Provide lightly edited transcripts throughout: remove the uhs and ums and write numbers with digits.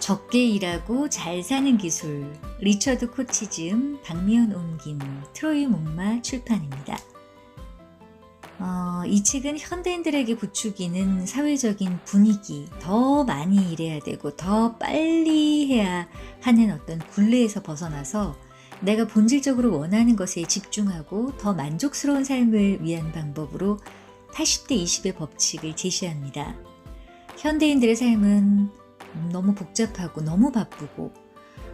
적게 일하고 잘 사는 기술, 리처드 코치즘, 박미연 옮김, 트로이 목마 출판입니다. 이 책은 현대인들에게 부추기는 사회적인 분위기, 더 많이 일해야 되고 더 빨리 해야 하는 어떤 굴레에서 벗어나서 내가 본질적으로 원하는 것에 집중하고 더 만족스러운 삶을 위한 방법으로 80대 20의 법칙을 제시합니다. 현대인들의 삶은 너무 복잡하고 너무 바쁘고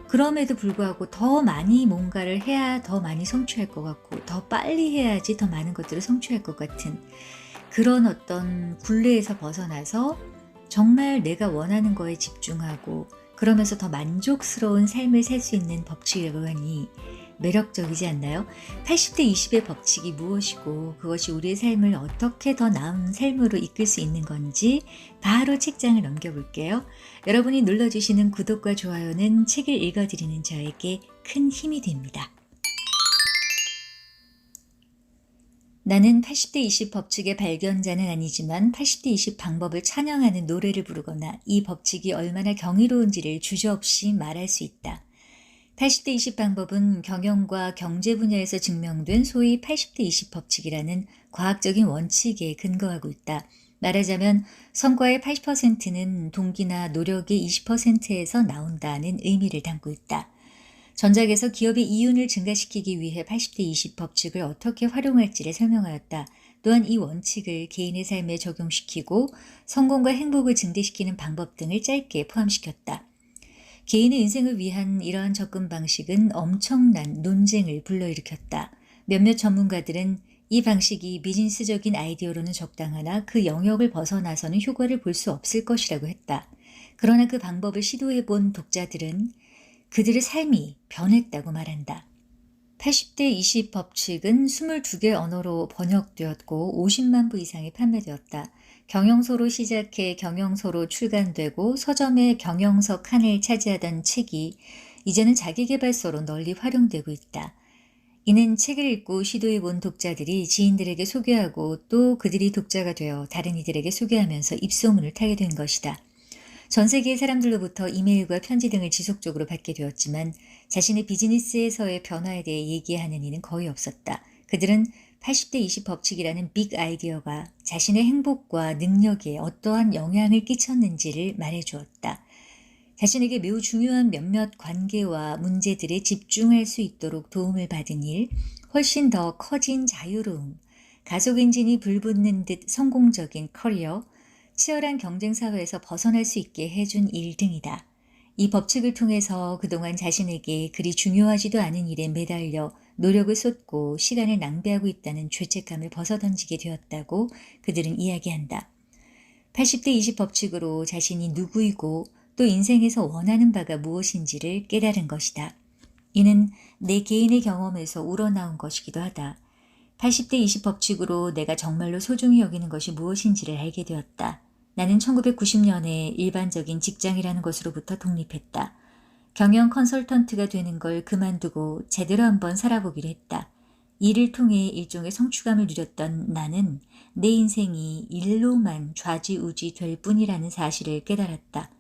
그럼에도 불구하고 더 많이 뭔가를 해야 더 많이 성취할 것 같고 더 빨리 해야지 더 많은 것들을 성취할 것 같은 그런 어떤 굴레에서 벗어나서 정말 내가 원하는 거에 집중하고 그러면서 더 만족스러운 삶을 살 수 있는 법칙이라고 하니 매력적이지 않나요? 80대 20의 법칙이 무엇이고 그것이 우리의 삶을 어떻게 더 나은 삶으로 이끌 수 있는 건지 바로 책장을 넘겨볼게요. 여러분이 눌러주시는 구독과 좋아요는 책을 읽어드리는 저에게 큰 힘이 됩니다. 나는 80대 20 법칙의 발견자는 아니지만 80대 20 방법을 찬양하는 노래를 부르거나 이 법칙이 얼마나 경이로운지를 주저없이 말할 수 있다. 80대 20 방법은 경영과 경제 분야에서 증명된 소위 80대 20 법칙이라는 과학적인 원칙에 근거하고 있다. 말하자면 성과의 80%는 동기나 노력의 20%에서 나온다는 의미를 담고 있다. 전작에서 기업의 이윤을 증가시키기 위해 80대 20 법칙을 어떻게 활용할지를 설명하였다. 또한 이 원칙을 개인의 삶에 적용시키고 성공과 행복을 증대시키는 방법 등을 짧게 포함시켰다. 개인의 인생을 위한 이러한 접근 방식은 엄청난 논쟁을 불러일으켰다. 몇몇 전문가들은 이 방식이 비즈니스적인 아이디어로는 적당하나 그 영역을 벗어나서는 효과를 볼 수 없을 것이라고 했다. 그러나 그 방법을 시도해본 독자들은 그들의 삶이 변했다고 말한다. 80대 20 법칙은 22개 언어로 번역되었고 50만 부 이상이 판매되었다. 경영소로 시작해 경영소로 출간되고 서점의 경영서 칸을 차지하던 책이 이제는 자기계발서로 널리 활용되고 있다. 이는 책을 읽고 시도해본 독자들이 지인들에게 소개하고 또 그들이 독자가 되어 다른 이들에게 소개하면서 입소문을 타게 된 것이다. 전 세계의 사람들로부터 이메일과 편지 등을 지속적으로 받게 되었지만 자신의 비즈니스에서의 변화에 대해 얘기하는 이는 거의 없었다. 그들은 80대 20 법칙이라는 빅 아이디어가 자신의 행복과 능력에 어떠한 영향을 끼쳤는지를 말해주었다. 자신에게 매우 중요한 몇몇 관계와 문제들에 집중할 수 있도록 도움을 받은 일, 훨씬 더 커진 자유로움, 가속 엔진이 불붙는 듯 성공적인 커리어, 치열한 경쟁 사회에서 벗어날 수 있게 해준 일 등이다. 이 법칙을 통해서 그동안 자신에게 그리 중요하지도 않은 일에 매달려 노력을 쏟고 시간을 낭비하고 있다는 죄책감을 벗어던지게 되었다고 그들은 이야기한다. 80대 20 법칙으로 자신이 누구이고 또 인생에서 원하는 바가 무엇인지를 깨달은 것이다. 이는 내 개인의 경험에서 우러나온 것이기도 하다. 80대 20 법칙으로 내가 정말로 소중히 여기는 것이 무엇인지를 알게 되었다. 나는 1990년에 일반적인 직장이라는 것으로부터 독립했다. 경영 컨설턴트가 되는 걸 그만두고 제대로 한번 살아보기로 했다. 일을 통해 일종의 성취감을 누렸던 나는 내 인생이 일로만 좌지우지 될 뿐이라는 사실을 깨달았다.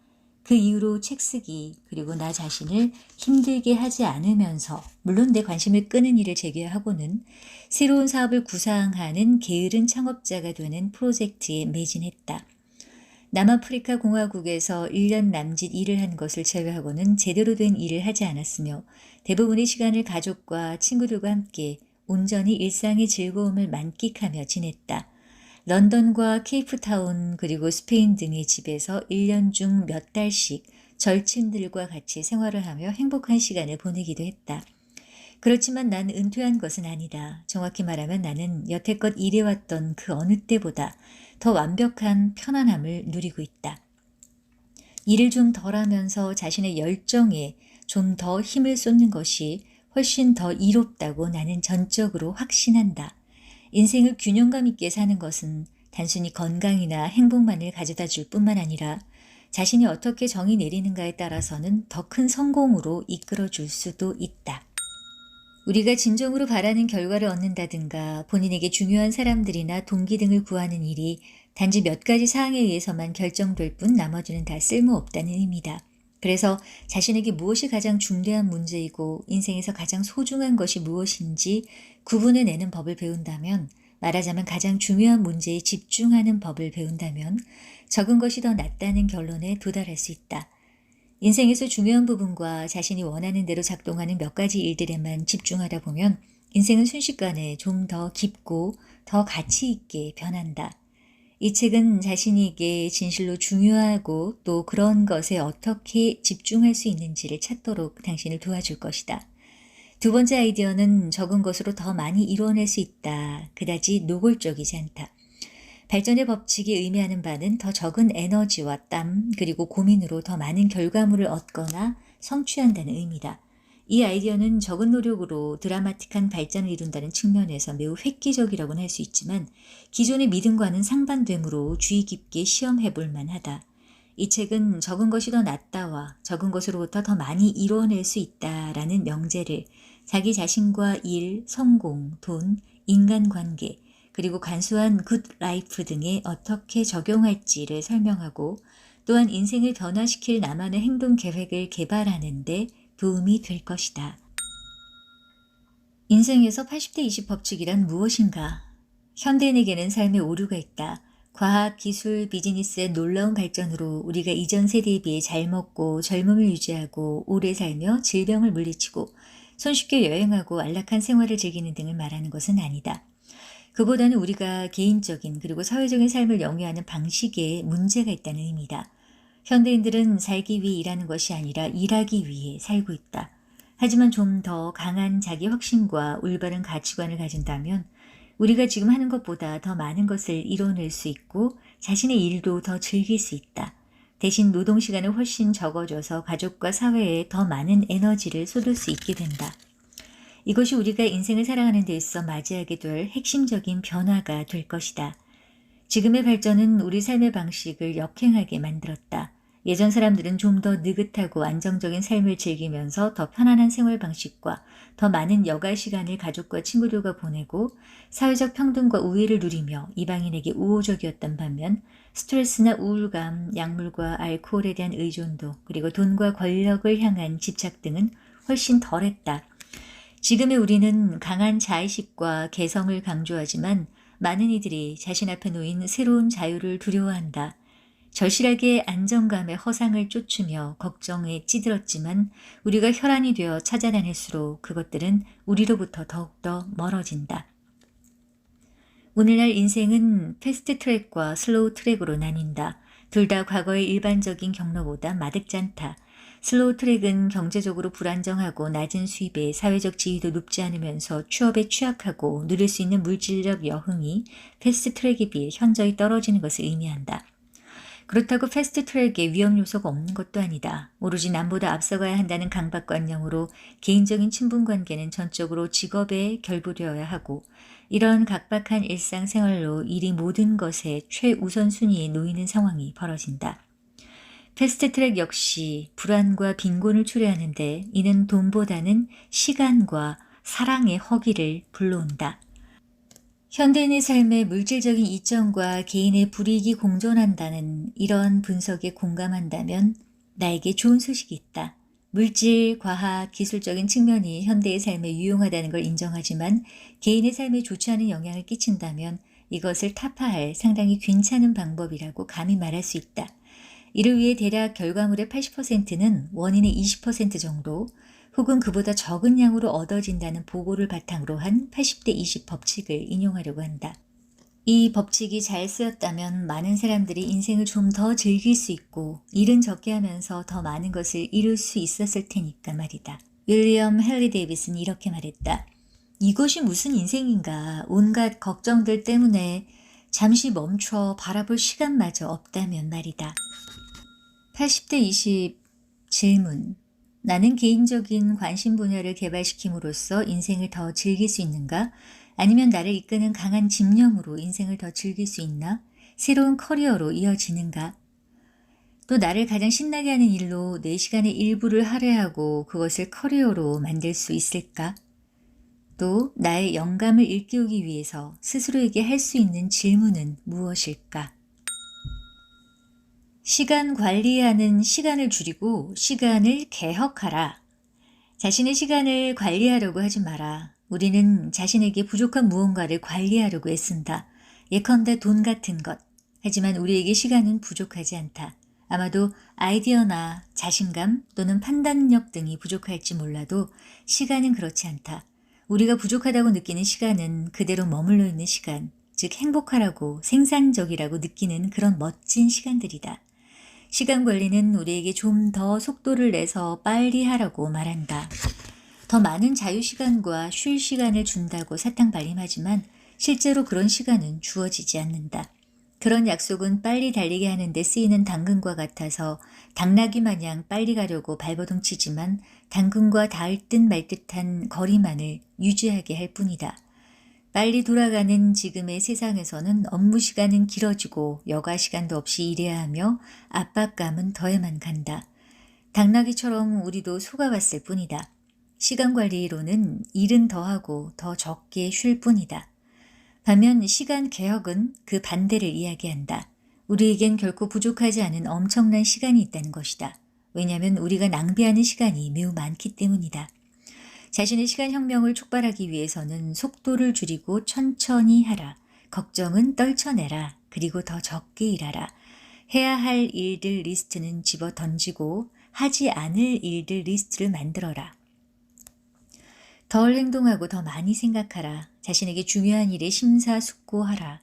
그 이후로 책 쓰기 그리고 나 자신을 힘들게 하지 않으면서 물론 내 관심을 끄는 일을 재개하고는 새로운 사업을 구상하는 게으른 창업자가 되는 프로젝트에 매진했다. 남아프리카 공화국에서 1년 남짓 일을 한 것을 제외하고는 제대로 된 일을 하지 않았으며 대부분의 시간을 가족과 친구들과 함께 온전히 일상의 즐거움을 만끽하며 지냈다. 런던과 케이프타운 그리고 스페인 등의 집에서 1년 중 몇 달씩 절친들과 같이 생활을 하며 행복한 시간을 보내기도 했다. 그렇지만 난 은퇴한 것은 아니다. 정확히 말하면 나는 여태껏 일해왔던 그 어느 때보다 더 완벽한 편안함을 누리고 있다. 일을 좀 덜 하면서 자신의 열정에 좀 더 힘을 쏟는 것이 훨씬 더 이롭다고 나는 전적으로 확신한다. 인생을 균형감 있게 사는 것은 단순히 건강이나 행복만을 가져다 줄 뿐만 아니라 자신이 어떻게 정의 내리는가에 따라서는 더 큰 성공으로 이끌어 줄 수도 있다. 우리가 진정으로 바라는 결과를 얻는다든가 본인에게 중요한 사람들이나 동기 등을 구하는 일이 단지 몇 가지 사항에 의해서만 결정될 뿐 나머지는 다 쓸모없다는 의미다. 그래서 자신에게 무엇이 가장 중대한 문제이고 인생에서 가장 소중한 것이 무엇인지 구분해내는 법을 배운다면, 말하자면 가장 중요한 문제에 집중하는 법을 배운다면 적은 것이 더 낫다는 결론에 도달할 수 있다. 인생에서 중요한 부분과 자신이 원하는 대로 작동하는 몇 가지 일들에만 집중하다 보면 인생은 순식간에 좀 더 깊고 더 가치 있게 변한다. 이 책은 자신에게 진실로 중요하고 또 그런 것에 어떻게 집중할 수 있는지를 찾도록 당신을 도와줄 것이다. 두 번째 아이디어는 적은 것으로 더 많이 이뤄낼 수 있다. 그다지 노골적이지 않다. 발전의 법칙이 의미하는 바는 더 적은 에너지와 땀 그리고 고민으로 더 많은 결과물을 얻거나 성취한다는 의미다. 이 아이디어는 적은 노력으로 드라마틱한 발전을 이룬다는 측면에서 매우 획기적이라고는 할 수 있지만 기존의 믿음과는 상반되므로 주의 깊게 시험해 볼 만하다. 이 책은 적은 것이 더 낫다와 적은 것으로부터 더 많이 이뤄낼 수 있다라는 명제를 자기 자신과 일, 성공, 돈, 인간관계, 그리고 간소한 굿 라이프 등에 어떻게 적용할지를 설명하고 또한 인생을 변화시킬 나만의 행동 계획을 개발하는 데 도움이 될 것이다. 인생에서 80대 20 법칙이란 무엇인가? 현대인에게는 삶의 오류가 있다. 과학, 기술, 비즈니스의 놀라운 발전으로 우리가 이전 세대에 비해 잘 먹고 젊음을 유지하고 오래 살며 질병을 물리치고 손쉽게 여행하고 안락한 생활을 즐기는 등을 말하는 것은 아니다. 그보다는 우리가 개인적인 그리고 사회적인 삶을 영위하는 방식에 문제가 있다는 의미다. 현대인들은 살기 위해 일하는 것이 아니라 일하기 위해 살고 있다. 하지만 좀 더 강한 자기 확신과 올바른 가치관을 가진다면 우리가 지금 하는 것보다 더 많은 것을 이뤄낼 수 있고 자신의 일도 더 즐길 수 있다. 대신 노동시간은 훨씬 적어져서 가족과 사회에 더 많은 에너지를 쏟을 수 있게 된다. 이것이 우리가 인생을 살아가는 데 있어 맞이하게 될 핵심적인 변화가 될 것이다. 지금의 발전은 우리 삶의 방식을 역행하게 만들었다. 예전 사람들은 좀 더 느긋하고 안정적인 삶을 즐기면서 더 편안한 생활 방식과 더 많은 여가 시간을 가족과 친구들과 보내고 사회적 평등과 우위를 누리며 이방인에게 우호적이었던 반면 스트레스나 우울감, 약물과 알코올에 대한 의존도 그리고 돈과 권력을 향한 집착 등은 훨씬 덜했다. 지금의 우리는 강한 자의식과 개성을 강조하지만 많은 이들이 자신 앞에 놓인 새로운 자유를 두려워한다. 절실하게 안정감의 허상을 쫓으며 걱정에 찌들었지만 우리가 혈안이 되어 찾아다닐수록 그것들은 우리로부터 더욱더 멀어진다. 오늘날 인생은 패스트 트랙과 슬로우 트랙으로 나뉜다. 둘 다 과거의 일반적인 경로보다 마득지 않다. 슬로우 트랙은 경제적으로 불안정하고 낮은 수입에 사회적 지위도 높지 않으면서 취업에 취약하고 누릴 수 있는 물질적 여흥이 패스트 트랙에 비해 현저히 떨어지는 것을 의미한다. 그렇다고 패스트 트랙에 위험 요소가 없는 것도 아니다. 오로지 남보다 앞서가야 한다는 강박관념으로 개인적인 친분관계는 전적으로 직업에 결부되어야 하고 이런 각박한 일상생활로 일이 모든 것의 최우선순위에 놓이는 상황이 벌어진다. 패스트트랙 역시 불안과 빈곤을 초래하는데 이는 돈보다는 시간과 사랑의 허기를 불러온다. 현대인의 삶에 물질적인 이점과 개인의 불이익이 공존한다는 이런 분석에 공감한다면 나에게 좋은 소식이 있다. 물질, 과학, 기술적인 측면이 현대의 삶에 유용하다는 걸 인정하지만 개인의 삶에 좋지 않은 영향을 끼친다면 이것을 타파할 상당히 괜찮은 방법이라고 감히 말할 수 있다. 이를 위해 대략 결과물의 80%는 원인의 20% 정도 혹은 그보다 적은 양으로 얻어진다는 보고를 바탕으로 한 80대 20 법칙을 인용하려고 한다. 이 법칙이 잘 쓰였다면 많은 사람들이 인생을 좀 더 즐길 수 있고 일은 적게 하면서 더 많은 것을 이룰 수 있었을 테니까 말이다. 윌리엄 헨리 데이비스는 이렇게 말했다. 이것이 무슨 인생인가. 온갖 걱정들 때문에 잠시 멈춰 바라볼 시간마저 없다면 말이다. 80대 20 질문. 나는 개인적인 관심 분야를 개발시킴으로써 인생을 더 즐길 수 있는가? 아니면 나를 이끄는 강한 집념으로 인생을 더 즐길 수 있나? 새로운 커리어로 이어지는가? 또 나를 가장 신나게 하는 일로 내 시간의 일부를 할애하고 그것을 커리어로 만들 수 있을까? 또 나의 영감을 일깨우기 위해서 스스로에게 할 수 있는 질문은 무엇일까? 시간 관리하는 시간을 줄이고 시간을 개혁하라. 자신의 시간을 관리하려고 하지 마라. 우리는 자신에게 부족한 무언가를 관리하려고 애쓴다. 예컨대 돈 같은 것. 하지만 우리에게 시간은 부족하지 않다. 아마도 아이디어나 자신감 또는 판단력 등이 부족할지 몰라도 시간은 그렇지 않다. 우리가 부족하다고 느끼는 시간은 그대로 머물러 있는 시간, 즉 행복하라고 생산적이라고 느끼는 그런 멋진 시간들이다. 시간 관리는 우리에게 좀 더 속도를 내서 빨리 하라고 말한다. 더 많은 자유시간과 쉴 시간을 준다고 사탕발림하지만 실제로 그런 시간은 주어지지 않는다. 그런 약속은 빨리 달리게 하는데 쓰이는 당근과 같아서 당나귀 마냥 빨리 가려고 발버둥 치지만 당근과 닿을 듯 말 듯한 거리만을 유지하게 할 뿐이다. 빨리 돌아가는 지금의 세상에서는 업무 시간은 길어지고 여가 시간도 없이 일해야 하며 압박감은 더해만 간다. 당나귀처럼 우리도 속아왔을 뿐이다. 시간 관리로는 일은 더하고 더 적게 쉴 뿐이다. 반면 시간 개혁은 그 반대를 이야기한다. 우리에겐 결코 부족하지 않은 엄청난 시간이 있다는 것이다. 왜냐하면 우리가 낭비하는 시간이 매우 많기 때문이다. 자신의 시간 혁명을 촉발하기 위해서는 속도를 줄이고 천천히 하라. 걱정은 떨쳐내라. 그리고 더 적게 일하라. 해야 할 일들 리스트는 집어 던지고 하지 않을 일들 리스트를 만들어라. 덜 행동하고 더 많이 생각하라. 자신에게 중요한 일에 심사숙고하라.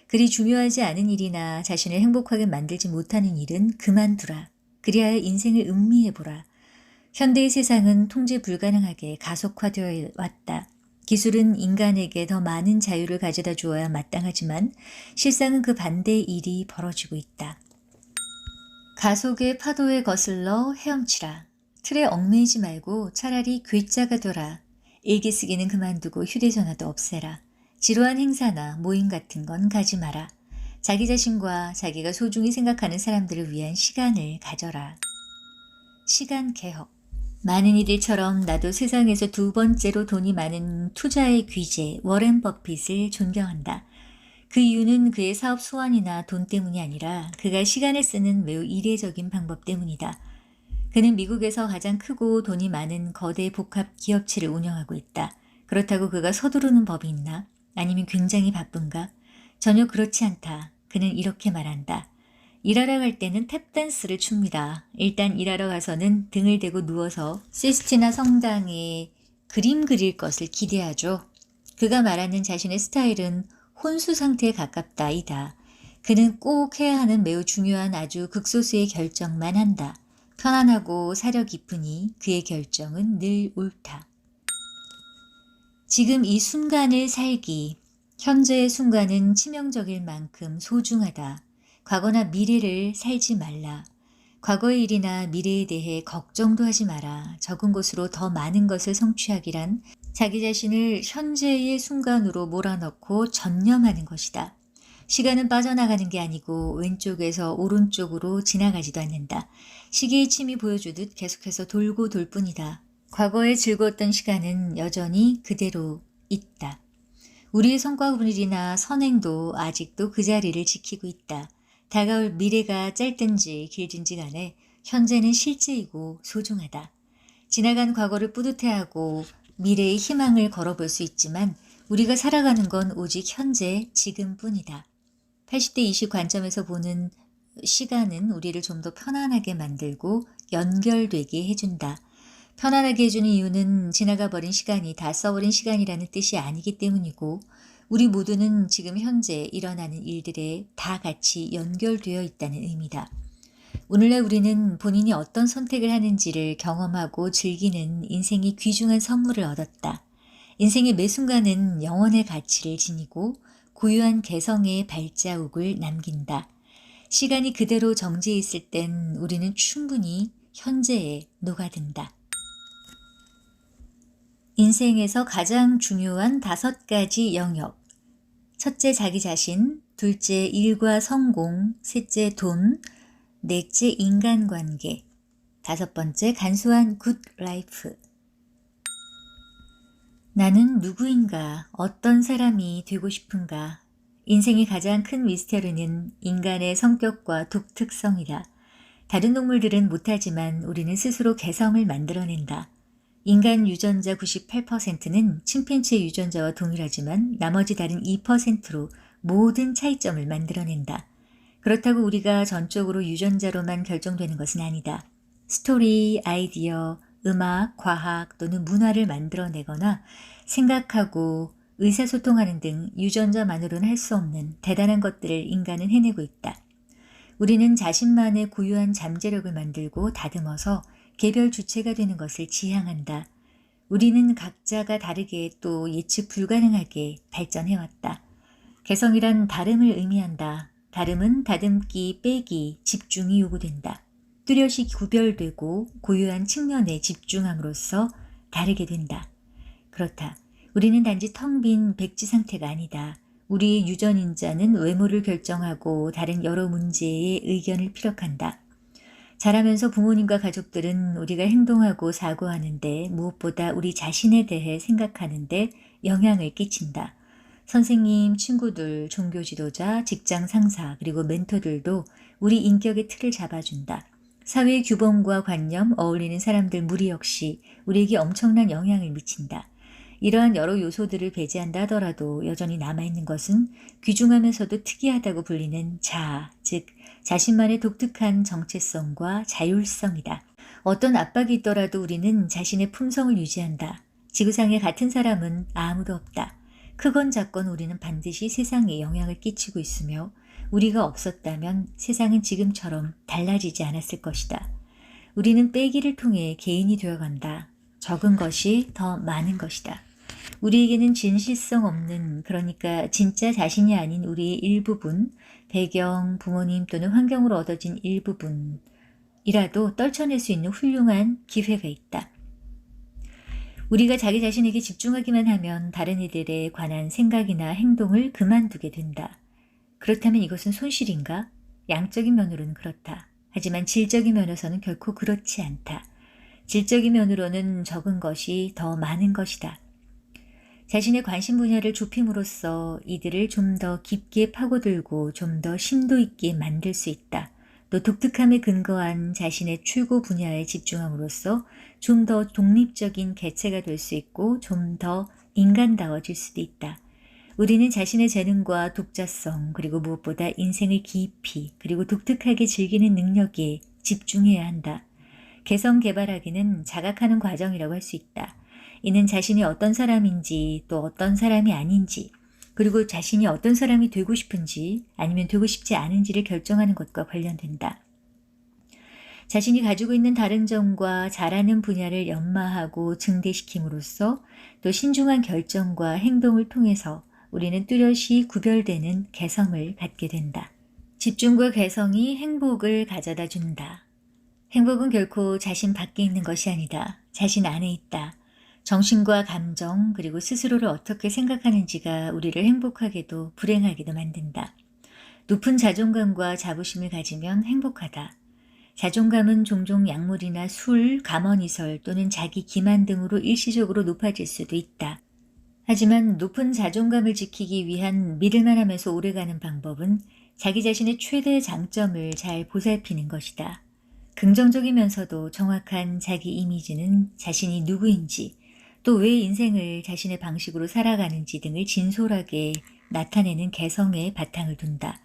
그리 중요하지 않은 일이나 자신을 행복하게 만들지 못하는 일은 그만두라. 그리하여 인생을 음미해보라. 현대의 세상은 통제 불가능하게 가속화되어 왔다. 기술은 인간에게 더 많은 자유를 가져다 주어야 마땅하지만 실상은 그 반대의 일이 벌어지고 있다. 가속의 파도에 거슬러 헤엄치라. 틀에 얽매이지 말고 차라리 괴짜가 되라. 일기 쓰기는 그만두고 휴대전화도 없애라. 지루한 행사나 모임 같은 건 가지 마라. 자기 자신과 자기가 소중히 생각하는 사람들을 위한 시간을 가져라. 시간 개혁. 많은 이들처럼 나도 세상에서 두 번째로 돈이 많은 투자의 귀재 워렌 버핏을 존경한다. 그 이유는 그의 사업 수완이나 돈 때문이 아니라 그가 시간을 쓰는 매우 이례적인 방법 때문이다. 그는 미국에서 가장 크고 돈이 많은 거대 복합 기업체를 운영하고 있다. 그렇다고 그가 서두르는 법이 있나? 아니면 굉장히 바쁜가? 전혀 그렇지 않다. 그는 이렇게 말한다. 일하러 갈 때는 탭댄스를 춥니다. 일단 일하러 가서는 등을 대고 누워서 시스티나 성당에 그림 그릴 것을 기대하죠. 그가 말하는 자신의 스타일은 혼수 상태에 가깝다이다. 그는 꼭 해야 하는 매우 중요한 아주 극소수의 결정만 한다. 편안하고 사려 깊으니 그의 결정은 늘 옳다. 지금 이 순간을 살기. 현재의 순간은 치명적일 만큼 소중하다. 과거나 미래를 살지 말라. 과거의 일이나 미래에 대해 걱정도 하지 마라. 적은 것으로 더 많은 것을 성취하기란 자기 자신을 현재의 순간으로 몰아넣고 전념하는 것이다. 시간은 빠져나가는 게 아니고 왼쪽에서 오른쪽으로 지나가지도 않는다. 시계의 침이 보여주듯 계속해서 돌고 돌 뿐이다. 과거에 즐거웠던 시간은 여전히 그대로 있다. 우리의 성과물이나 선행도 아직도 그 자리를 지키고 있다. 다가올 미래가 짧든지 길든지 간에 현재는 실제이고 소중하다. 지나간 과거를 뿌듯해하고 미래의 희망을 걸어볼 수 있지만 우리가 살아가는 건 오직 현재 지금뿐이다. 80대 20 관점에서 보는 시간은 우리를 좀 더 편안하게 만들고 연결되게 해준다. 편안하게 해주는 이유는 지나가 버린 시간이 다 써버린 시간이라는 뜻이 아니기 때문이고 우리 모두는 지금 현재 일어나는 일들에 다 같이 연결되어 있다는 의미다. 오늘날 우리는 본인이 어떤 선택을 하는지를 경험하고 즐기는 인생의 귀중한 선물을 얻었다. 인생의 매 순간은 영혼의 가치를 지니고 고유한 개성의 발자국을 남긴다. 시간이 그대로 정지해 있을 땐 우리는 충분히 현재에 녹아든다. 인생에서 가장 중요한 5가지 영역. 첫째 자기 자신, 둘째 일과 성공, 셋째 돈, 넷째 인간관계, 5번째 간소한 굿 라이프. 나는 누구인가, 어떤 사람이 되고 싶은가? 인생의 가장 큰 미스터리는 인간의 성격과 독특성이다. 다른 동물들은 못하지만 우리는 스스로 개성을 만들어낸다. 인간 유전자 98%는 침팬지 유전자와 동일하지만 나머지 다른 2%로 모든 차이점을 만들어낸다. 그렇다고 우리가 전적으로 유전자로만 결정되는 것은 아니다. 스토리, 아이디어, 음악, 과학 또는 문화를 만들어내거나 생각하고 의사소통하는 등 유전자만으로는 할 수 없는 대단한 것들을 인간은 해내고 있다. 우리는 자신만의 고유한 잠재력을 만들고 다듬어서 개별 주체가 되는 것을 지향한다. 우리는 각자가 다르게 또 예측 불가능하게 발전해왔다. 개성이란 다름을 의미한다. 다름은 다듬기, 빼기, 집중이 요구된다. 뚜렷이 구별되고 고유한 측면에 집중함으로써 다르게 된다. 그렇다. 우리는 단지 텅 빈 백지 상태가 아니다. 우리의 유전인자는 외모를 결정하고 다른 여러 문제에 의견을 피력한다. 자라면서 부모님과 가족들은 우리가 행동하고 사고하는데 무엇보다 우리 자신에 대해 생각하는데 영향을 끼친다. 선생님, 친구들, 종교 지도자, 직장 상사, 그리고 멘토들도 우리 인격의 틀을 잡아준다. 사회의 규범과 관념, 어울리는 사람들 무리 역시 우리에게 엄청난 영향을 미친다. 이러한 여러 요소들을 배제한다 하더라도 여전히 남아있는 것은 귀중하면서도 특이하다고 불리는 자아, 즉 자신만의 독특한 정체성과 자율성이다. 어떤 압박이 있더라도 우리는 자신의 품성을 유지한다. 지구상에 같은 사람은 아무도 없다. 크건 작건 우리는 반드시 세상에 영향을 끼치고 있으며 우리가 없었다면 세상은 지금처럼 달라지지 않았을 것이다. 우리는 빼기를 통해 개인이 되어간다. 적은 것이 더 많은 것이다. 우리에게는 진실성 없는, 그러니까 진짜 자신이 아닌 우리의 일부분, 배경, 부모님 또는 환경으로 얻어진 일부분이라도 떨쳐낼 수 있는 훌륭한 기회가 있다. 우리가 자기 자신에게 집중하기만 하면 다른 이들에 관한 생각이나 행동을 그만두게 된다. 그렇다면 이것은 손실인가? 양적인 면으로는 그렇다. 하지만 질적인 면에서는 결코 그렇지 않다. 질적인 면으로는 적은 것이 더 많은 것이다. 자신의 관심 분야를 좁힘으로써 이들을 좀 더 깊게 파고들고 좀 더 심도 있게 만들 수 있다. 또 독특함에 근거한 자신의 최고 분야에 집중함으로써 좀 더 독립적인 개체가 될 수 있고 좀 더 인간다워질 수도 있다. 우리는 자신의 재능과 독자성 그리고 무엇보다 인생을 깊이 그리고 독특하게 즐기는 능력에 집중해야 한다. 개성 개발하기는 자각하는 과정이라고 할 수 있다. 이는 자신이 어떤 사람인지 또 어떤 사람이 아닌지 그리고 자신이 어떤 사람이 되고 싶은지 아니면 되고 싶지 않은지를 결정하는 것과 관련된다. 자신이 가지고 있는 다른 점과 잘하는 분야를 연마하고 증대시킴으로써 또 신중한 결정과 행동을 통해서 우리는 뚜렷이 구별되는 개성을 갖게 된다. 집중과 개성이 행복을 가져다 준다. 행복은 결코 자신 밖에 있는 것이 아니다. 자신 안에 있다. 정신과 감정 그리고 스스로를 어떻게 생각하는지가 우리를 행복하게도 불행하게도 만든다. 높은 자존감과 자부심을 가지면 행복하다. 자존감은 종종 약물이나 술, 감언이설 또는 자기 기만 등으로 일시적으로 높아질 수도 있다. 하지만 높은 자존감을 지키기 위한 믿을만하면서 오래가는 방법은 자기 자신의 최대 장점을 잘 보살피는 것이다. 긍정적이면서도 정확한 자기 이미지는 자신이 누구인지 또 왜 인생을 자신의 방식으로 살아가는지 등을 진솔하게 나타내는 개성에 바탕을 둔다.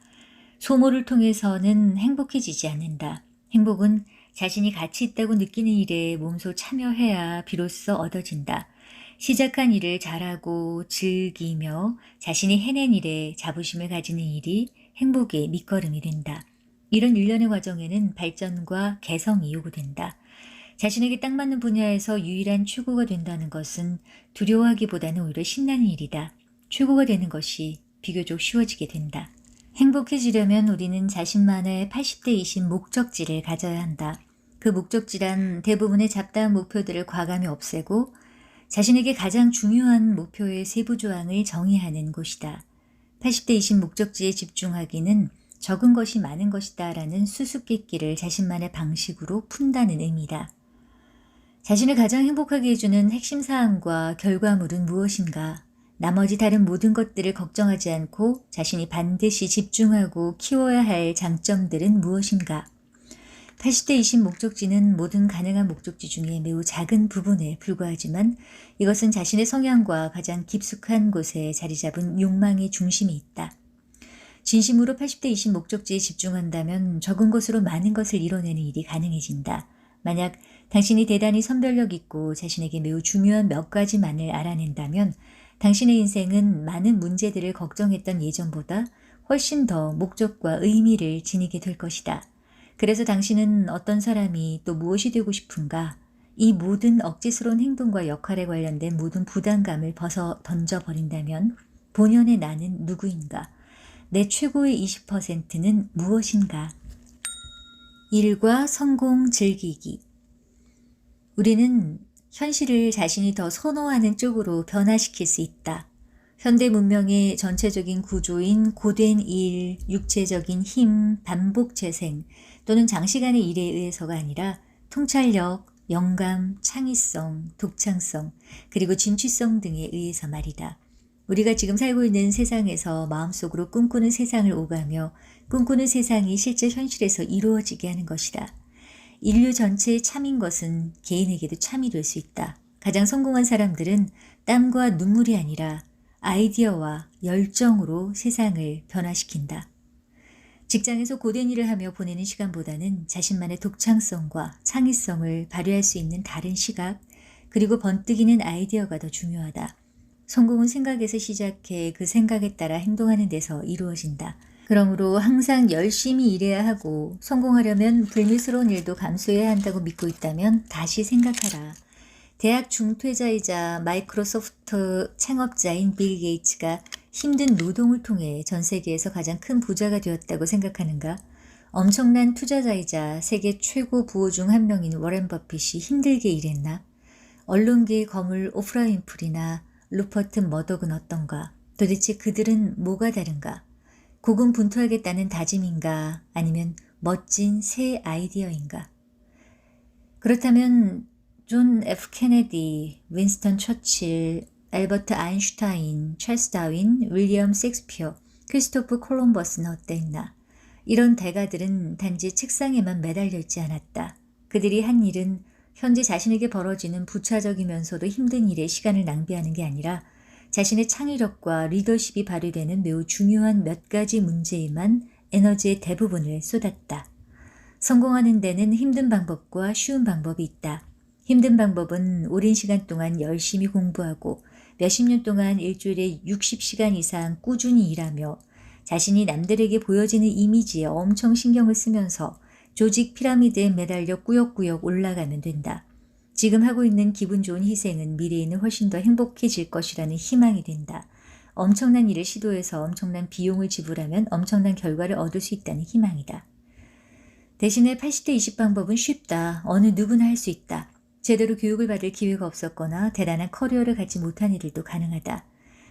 소모를 통해서는 행복해지지 않는다. 행복은 자신이 가치 있다고 느끼는 일에 몸소 참여해야 비로소 얻어진다. 시작한 일을 잘하고 즐기며 자신이 해낸 일에 자부심을 가지는 일이 행복의 밑거름이 된다. 이런 일련의 과정에는 발전과 개성이 요구된다. 자신에게 딱 맞는 분야에서 유일한 최고가 된다는 것은 두려워하기보다는 오히려 신나는 일이다. 최고가 되는 것이 비교적 쉬워지게 된다. 행복해지려면 우리는 자신만의 80대 20 목적지를 가져야 한다. 그 목적지란 대부분의 잡다한 목표들을 과감히 없애고 자신에게 가장 중요한 목표의 세부 조항을 정의하는 곳이다. 80대 20 목적지에 집중하기는 적은 것이 많은 것이다 라는 수수께끼를 자신만의 방식으로 푼다는 의미다. 자신을 가장 행복하게 해주는 핵심 사항과 결과물은 무엇인가? 나머지 다른 모든 것들을 걱정하지 않고 자신이 반드시 집중하고 키워야 할 장점들은 무엇인가? 80대 20 목적지는 모든 가능한 목적지 중에 매우 작은 부분에 불과하지만 이것은 자신의 성향과 가장 깊숙한 곳에 자리 잡은 욕망의 중심이 있다. 진심으로 80대 20 목적지에 집중한다면 적은 것으로 많은 것을 이뤄내는 일이 가능해진다. 만약 당신이 대단히 선별력 있고 자신에게 매우 중요한 몇 가지만을 알아낸다면 당신의 인생은 많은 문제들을 걱정했던 예전보다 훨씬 더 목적과 의미를 지니게 될 것이다. 그래서 당신은 어떤 사람이 또 무엇이 되고 싶은가? 이 모든 억지스러운 행동과 역할에 관련된 모든 부담감을 벗어 던져버린다면 본연의 나는 누구인가? 내 최고의 20%는 무엇인가? 일과 성공 즐기기. 우리는 현실을 자신이 더 선호하는 쪽으로 변화시킬 수 있다. 현대 문명의 전체적인 구조인 고된 일, 육체적인 힘, 반복 재생 또는 장시간의 일에 의해서가 아니라 통찰력, 영감, 창의성, 독창성, 그리고 진취성 등에 의해서 말이다. 우리가 지금 살고 있는 세상에서 마음속으로 꿈꾸는 세상을 오가며 꿈꾸는 세상이 실제 현실에서 이루어지게 하는 것이다. 인류 전체의 참인 것은 개인에게도 참이 될 수 있다. 가장 성공한 사람들은 땀과 눈물이 아니라 아이디어와 열정으로 세상을 변화시킨다. 직장에서 고된 일을 하며 보내는 시간보다는 자신만의 독창성과 창의성을 발휘할 수 있는 다른 시각, 그리고 번뜩이는 아이디어가 더 중요하다. 성공은 생각에서 시작해 그 생각에 따라 행동하는 데서 이루어진다. 그러므로 항상 열심히 일해야 하고 성공하려면 불미스러운 일도 감수해야 한다고 믿고 있다면 다시 생각하라. 대학 중퇴자이자 마이크로소프트 창업자인 빌 게이츠가 힘든 노동을 통해 전 세계에서 가장 큰 부자가 되었다고 생각하는가? 엄청난 투자자이자 세계 최고 부호 중 한 명인 워렌 버핏이 힘들게 일했나? 언론계의 거물 오프라 윈프리나 루퍼트 머덕은 어떤가? 도대체 그들은 뭐가 다른가? 고군분투하겠다는 다짐인가? 아니면 멋진 새 아이디어인가? 그렇다면 존 F. 케네디, 윈스턴 처칠, 알버트 아인슈타인, 찰스 다윈, 윌리엄 셰익스피어, 크리스토프 콜럼버스는 어땠나? 이런 대가들은 단지 책상에만 매달려 있지 않았다. 그들이 한 일은 현재 자신에게 벌어지는 부차적이면서도 힘든 일에 시간을 낭비하는 게 아니라 자신의 창의력과 리더십이 발휘되는 매우 중요한 몇 가지 문제에만 에너지의 대부분을 쏟았다. 성공하는 데는 힘든 방법과 쉬운 방법이 있다. 힘든 방법은 오랜 시간 동안 열심히 공부하고 몇십 년 동안 일주일에 60시간 이상 꾸준히 일하며 자신이 남들에게 보여지는 이미지에 엄청 신경을 쓰면서 조직 피라미드에 매달려 꾸역꾸역 올라가면 된다. 지금 하고 있는 기분 좋은 희생은 미래에는 훨씬 더 행복해질 것이라는 희망이 된다. 엄청난 일을 시도해서 엄청난 비용을 지불하면 엄청난 결과를 얻을 수 있다는 희망이다. 대신에 80대 20 방법은 쉽다. 어느 누구나 할 수 있다. 제대로 교육을 받을 기회가 없었거나 대단한 커리어를 갖지 못한 이들도 가능하다.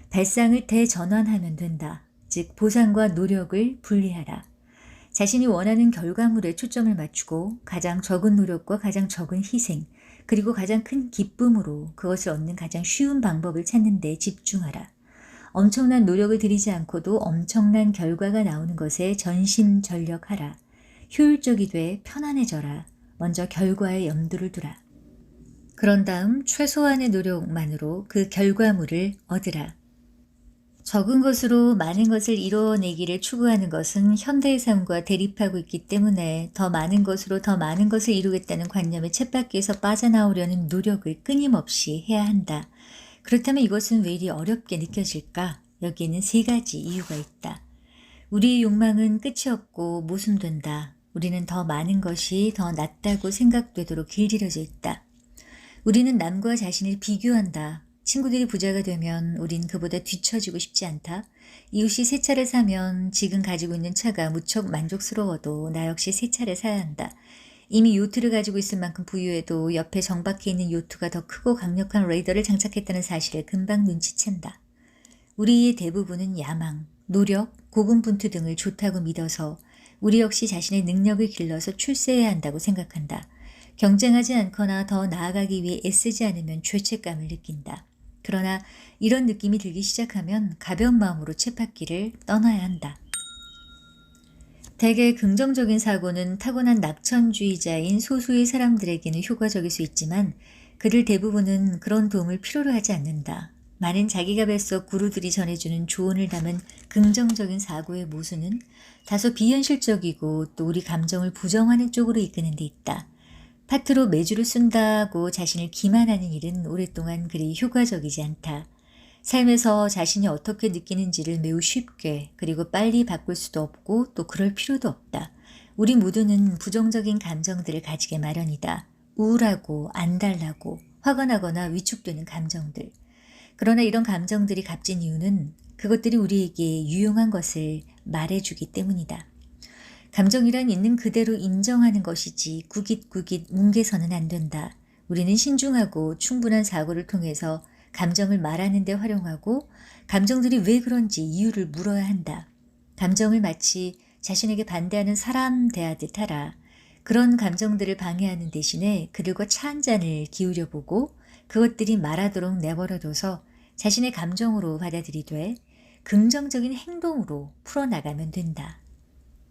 발상을 대전환하면 된다. 즉 보상과 노력을 분리하라. 자신이 원하는 결과물에 초점을 맞추고 가장 적은 노력과 가장 적은 희생, 그리고 가장 큰 기쁨으로 그것을 얻는 가장 쉬운 방법을 찾는 데 집중하라. 엄청난 노력을 들이지 않고도 엄청난 결과가 나오는 것에 전심전력하라. 효율적이되 편안해져라. 먼저 결과에 염두를 두라. 그런 다음 최소한의 노력만으로 그 결과물을 얻으라. 적은 것으로 많은 것을 이뤄내기를 추구하는 것은 현대의 삶과 대립하고 있기 때문에 더 많은 것으로 더 많은 것을 이루겠다는 관념의 쳇바퀴에서 빠져나오려는 노력을 끊임없이 해야 한다. 그렇다면 이것은 왜 이리 어렵게 느껴질까? 여기에는 세 가지 이유가 있다. 우리의 욕망은 끝이 없고 모순된다. 우리는 더 많은 것이 더 낫다고 생각되도록 길들여져 있다. 우리는 남과 자신을 비교한다. 친구들이 부자가 되면 우린 그보다 뒤처지고 싶지 않다. 이웃이 새 차를 사면 지금 가지고 있는 차가 무척 만족스러워도 나 역시 새 차를 사야 한다. 이미 요트를 가지고 있을 만큼 부유해도 옆에 정박해 있는 요트가 더 크고 강력한 레이더를 장착했다는 사실을 금방 눈치챈다. 우리의 대부분은 야망, 노력, 고군분투 등을 좋다고 믿어서 우리 역시 자신의 능력을 길러서 출세해야 한다고 생각한다. 경쟁하지 않거나 더 나아가기 위해 애쓰지 않으면 죄책감을 느낀다. 그러나 이런 느낌이 들기 시작하면 가벼운 마음으로 쳇바퀴를 떠나야 한다. 대개 긍정적인 사고는 타고난 낙천주의자인 소수의 사람들에게는 효과적일 수 있지만 그들 대부분은 그런 도움을 필요로 하지 않는다. 많은 자기가 뱃속 구루들이 전해주는 조언을 담은 긍정적인 사고의 모순은 다소 비현실적이고 또 우리 감정을 부정하는 쪽으로 이끄는 데 있다. 파트로 매주를 쓴다고 자신을 기만하는 일은 오랫동안 그리 효과적이지 않다. 삶에서 자신이 어떻게 느끼는지를 매우 쉽게 그리고 빨리 바꿀 수도 없고 또 그럴 필요도 없다. 우리 모두는 부정적인 감정들을 가지게 마련이다. 우울하고 안달나고 화가 나거나 위축되는 감정들. 그러나 이런 감정들이 값진 이유는 그것들이 우리에게 유용한 것을 말해주기 때문이다. 감정이란 있는 그대로 인정하는 것이지 구깃구깃 뭉개서는 안 된다. 우리는 신중하고 충분한 사고를 통해서 감정을 말하는 데 활용하고 감정들이 왜 그런지 이유를 물어야 한다. 감정을 마치 자신에게 반대하는 사람 대하듯 하라. 그런 감정들을 방해하는 대신에 그들과 차 한 잔을 기울여 보고 그것들이 말하도록 내버려둬서 자신의 감정으로 받아들이되 긍정적인 행동으로 풀어나가면 된다.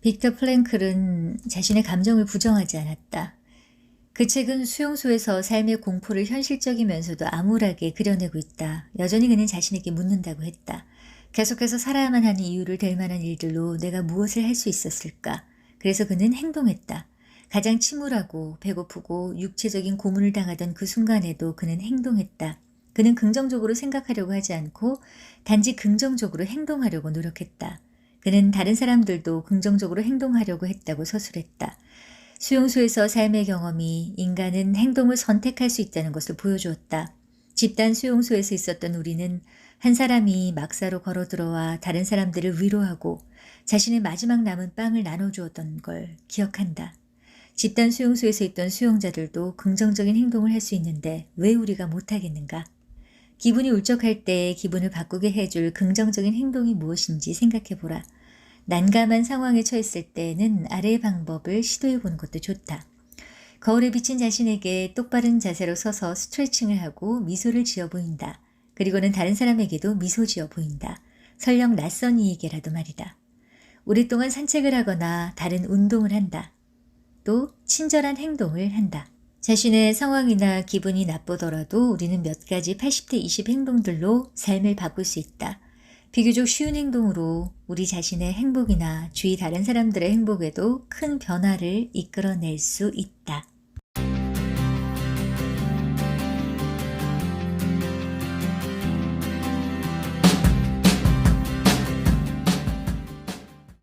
빅터 프랭클은 자신의 감정을 부정하지 않았다. 그 책은 수용소에서 삶의 공포를 현실적이면서도 암울하게 그려내고 있다. 여전히 그는 자신에게 묻는다고 했다. 계속해서 살아야만 하는 이유를 댈 만한 일들로 내가 무엇을 할 수 있었을까? 그래서 그는 행동했다. 가장 침울하고 배고프고 육체적인 고문을 당하던 그 순간에도 그는 행동했다. 그는 긍정적으로 생각하려고 하지 않고 단지 긍정적으로 행동하려고 노력했다. 그는 다른 사람들도 긍정적으로 행동하려고 했다고 서술했다. 수용소에서 삶의 경험이 인간은 행동을 선택할 수 있다는 것을 보여주었다. 집단 수용소에서 있었던 우리는 한 사람이 막사로 걸어 들어와 다른 사람들을 위로하고 자신의 마지막 남은 빵을 나눠주었던 걸 기억한다. 집단 수용소에서 있던 수용자들도 긍정적인 행동을 할 수 있는데 왜 우리가 못하겠는가? 기분이 울적할 때 기분을 바꾸게 해줄 긍정적인 행동이 무엇인지 생각해보라. 난감한 상황에 처했을 때는 아래의 방법을 시도해보는 것도 좋다. 거울에 비친 자신에게 똑바른 자세로 서서 스트레칭을 하고 미소를 지어 보인다. 그리고는 다른 사람에게도 미소 지어 보인다. 설령 낯선 이에게라도 말이다. 오랫동안 산책을 하거나 다른 운동을 한다. 또 친절한 행동을 한다. 자신의 상황이나 기분이 나쁘더라도 우리는 몇 가지 80대 20 행동들로 삶을 바꿀 수 있다. 비교적 쉬운 행동으로 우리 자신의 행복이나 주위 다른 사람들의 행복에도 큰 변화를 이끌어낼 수 있다.